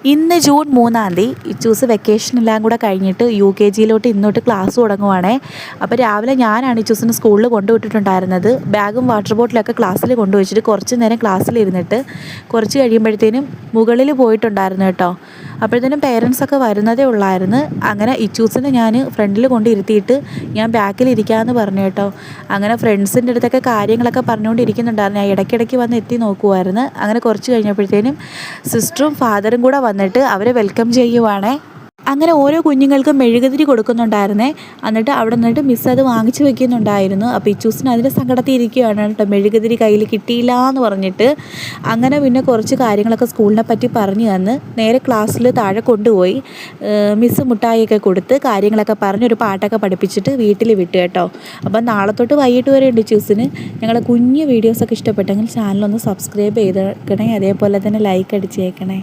ഇന്ന് ജൂൺ 3-ാം തീയതി ഇച്ചൂസ് വെക്കേഷനെല്ലാം കൂടെ കഴിഞ്ഞിട്ട് UKG-യിലോട്ട് ഇന്നോട്ട് ക്ലാസ് തുടങ്ങുവാണേ. അപ്പോൾ രാവിലെ ഞാനാണ് ഇച്ചൂസിന് സ്കൂളിൽ കൊണ്ടുവിട്ടിട്ടുണ്ടായിരുന്നത്. ബാഗും വാട്ടർ ബോട്ടിലൊക്കെ ക്ലാസ്സിൽ കൊണ്ടുവച്ചിട്ട് കുറച്ച് നേരം ക്ലാസ്സിലിരുന്നിട്ട് കുറച്ച് കഴിയുമ്പോഴത്തേനും മുകളിൽ പോയിട്ടുണ്ടായിരുന്നു കേട്ടോ. അപ്പോഴത്തേനും പേരൻസൊക്കെ വരുന്നതേ ഉള്ളായിരുന്നു. അങ്ങനെ ഇച്ചൂസിനെ ഞാൻ ഫ്രണ്ടിൽ കൊണ്ടിരുത്തിയിട്ട് ഞാൻ ബാക്കിലിരിക്കാമെന്ന് പറഞ്ഞു കേട്ടോ. അങ്ങനെ ഫ്രണ്ട്സിൻ്റെ അടുത്തൊക്കെ കാര്യങ്ങളൊക്കെ പറഞ്ഞുകൊണ്ടിരിക്കുന്നുണ്ടായിരുന്നു. ഞാൻ ഇടയ്ക്കിടയ്ക്ക് വന്ന് എത്തി നോക്കുമായിരുന്നു. അങ്ങനെ കുറച്ച് കഴിഞ്ഞപ്പോഴത്തേനും സിസ്റ്ററും ഫാദറും കൂടെ വന്നിട്ട് അവരെ വെൽക്കം ചെയ്യുവാണേ. അങ്ങനെ ഓരോ കുഞ്ഞുങ്ങൾക്കും മെഴുകുതിരി കൊടുക്കുന്നുണ്ടായിരുന്നേ. എന്നിട്ട് അവിടെ നിന്നിട്ട് മിസ്സ് അത് വാങ്ങിച്ചു വെക്കുന്നുണ്ടായിരുന്നു. അപ്പോൾ ഇച്ചൂസിന് അതിൻ്റെ സങ്കടത്തിൽ ഇരിക്കുകയാണ് കേട്ടോ, മെഴുകുതിരി കയ്യിൽ കിട്ടിയില്ല എന്ന് പറഞ്ഞിട്ട്. അങ്ങനെ പിന്നെ കുറച്ച് കാര്യങ്ങളൊക്കെ സ്കൂളിനെ പറ്റി പറഞ്ഞു തന്ന് നേരെ ക്ലാസ്സിൽ താഴെ കൊണ്ടുപോയി മിസ്സ് മുട്ടായിയൊക്കെ കൊടുത്ത് കാര്യങ്ങളൊക്കെ പറഞ്ഞ് ഒരു പാട്ടൊക്കെ പഠിപ്പിച്ചിട്ട് വീട്ടിൽ വിട്ടു കേട്ടോ. അപ്പം നാളെ തൊട്ട് വൈകിട്ട് വരെ ഉണ്ട് ഇച്ചൂസിന്. ഞങ്ങളുടെ കുഞ്ഞു വീഡിയോസൊക്കെ ഇഷ്ടപ്പെട്ടെങ്കിൽ ചാനലൊന്ന് സബ്സ്ക്രൈബ് ചെയ്തേക്കണേ. അതേപോലെ തന്നെ ലൈക്ക് അടിച്ചേക്കണേ.